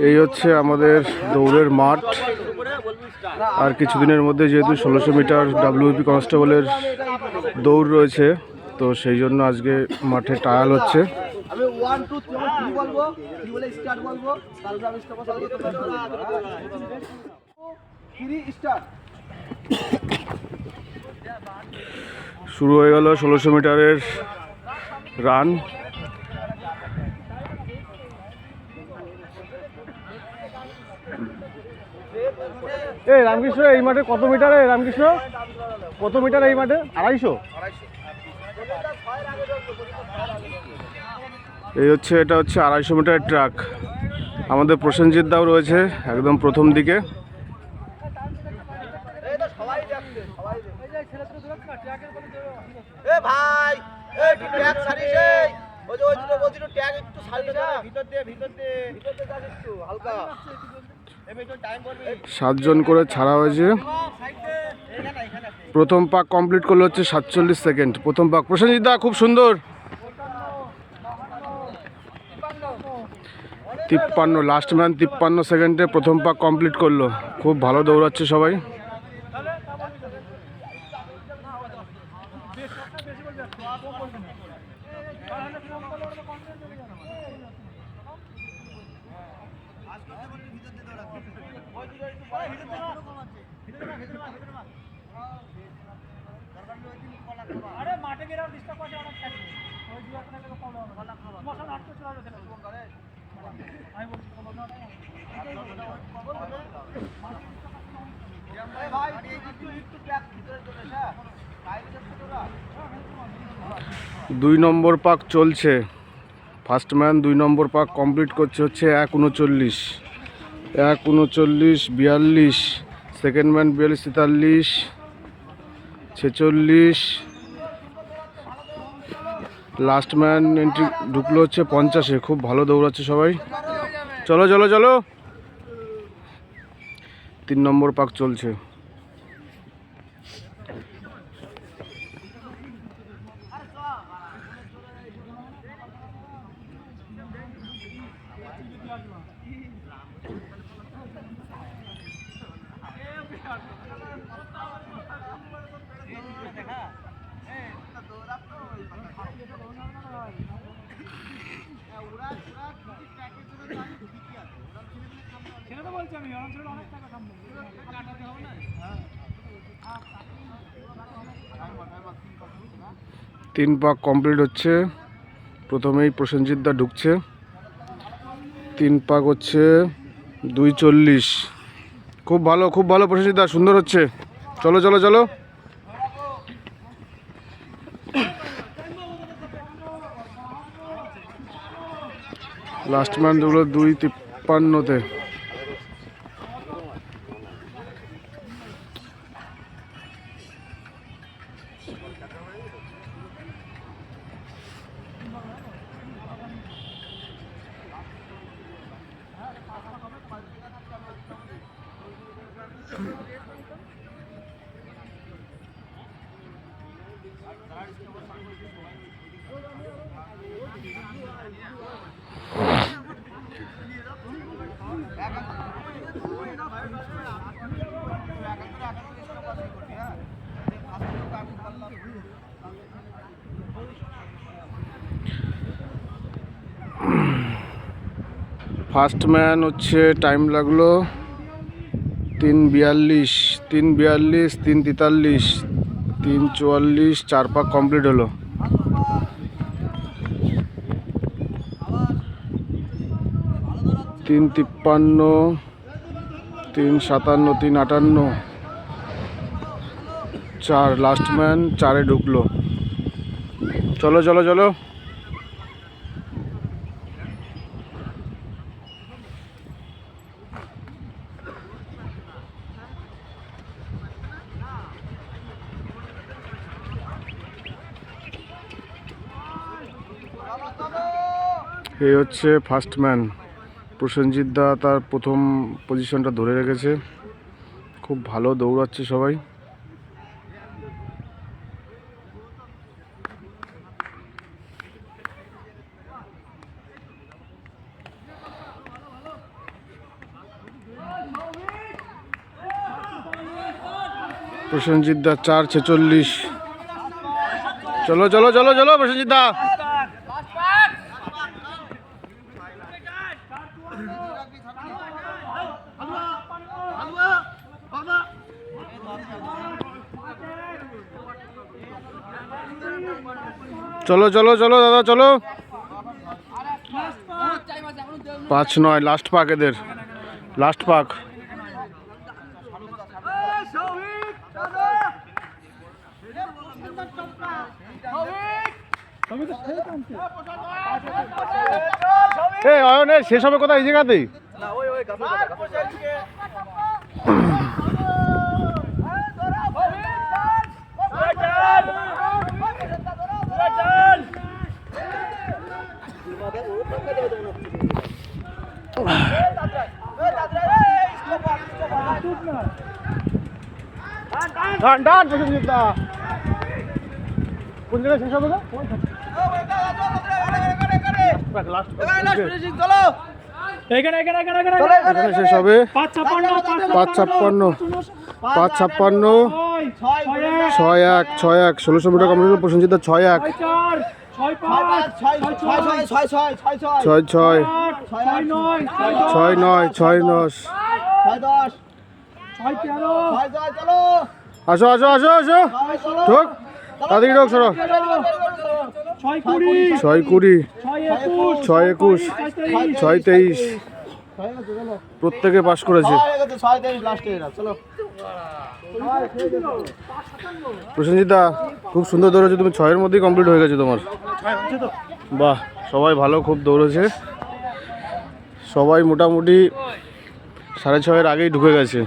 এই হচ্ছে আমাদের দৌড়ের মাঠ। আর কিছুদিনের মধ্যে যেহেতু 1600 মিটার ডাব্লিউপি কনস্টেবলের দৌড় রয়েছে, তো সেই জন্য আজকে মাঠে ট্রায়াল হচ্ছে। আমি 1 2 3 বলবো, 3 বলে স্টার্ট বলবো, তারপর আমি স্টপ বলবো, তোমরা 3 স্টার্ট। শুরু হয়ে গেল 1600 মিটারের রান। এই রামকৃষ্ণ, এই মাঠে কত মিটারে? রামকৃষ্ণ, কত মিটার এই মাঠে? 250। এই হচ্ছে, এটা হচ্ছে 250 মিটারের ট্র্যাক। আমাদের প্রসেনজিৎ দাও রয়েছে একদম প্রথম দিকে। সাতজন করে ছাড়া হয়েছে। প্রথম পাক কমপ্লিট করলে হচ্ছে 47 সেকেন্ড। প্রথম পাক প্রসেনজিৎ দা খুব সুন্দর। 53, লাস্ট ম্যান 53 সেকেন্ডে প্রথম পাক কমপ্লিট করলো। খুব ভালো দৌড়াচ্ছে সবাই। দুই নম্বর পাক চলছে। ফার্স্ট ম্যান 2 নম্বর পাক কমপ্লিট করছে হচ্ছে 1:39, 1:39, 42। Second man 42, 43, 46। Last man entry ঢুকলো হচ্ছে 50-এ। খুব ভালো দৌড়াচ্ছে সবাই। চলো চলো চলো। 3 নম্বর পাক চলছে। তিন পাক কমপ্লিট হচ্ছে। প্রথমেই প্রসেনজিৎ দা ঢুকছে। 3 পাক হচ্ছে 2:40। খুব ভালো, খুব ভালো প্রসেনজিৎ দা, সুন্দর হচ্ছে। চলো চলো চলো। লাস্ট ম্যান ঢুকলো 2:53-তে। ফার্স্ট ম্যান হচ্ছে টাইম লাগলো 3:42, 3:42, 3:43, 3:44। 4 পাক কমপ্লিট হলো। তিন 53, 3:57, 3:58, 4। লাস্ট ম্যান 4-এ ঢুকলো। চলো চলো চলো। এই হচ্ছে ফার্স্ট ম্যান। প্রসেনজিৎ দা তার প্রথম পজিশনটা ধরে রেখেছে। খুব ভালো দৌড়াচ্ছে সবাই। প্রসেনজিৎ দা 4:46। চলো চলো চলো চলো প্রসেনজিৎ দা। চলো চলো চলো দাদা চলো। 5-9 লাস্ট পাক এদের, লাস্ট পাক। অয়নের শেষ হবে কোথায় এই জায়গাতেই? কোন জায়গায় শেষ হবে? এখানে শেষ হবে 5:56 6-1 1600 মিটার কমপ্লিট। প্রসেনজিৎ দা 6-1 6-6 6-9 6-9। আসো আসো আসো আসো ঢোক, তাড়াতাড়ি ঢোক সরো। 6-20 6-21 6-23 প্রত্যেকে পাস করেছে। প্রসেনজিৎ দা খুব সুন্দর দৌড়েছে, তুমি 6-এর মধ্যেই কমপ্লিট হয়ে গেছে তোমার। বাহ, সবাই ভালো খুব দৌড়েছে, সবাই মোটামুটি 6:30-এর আগেই ঢুকে গেছে।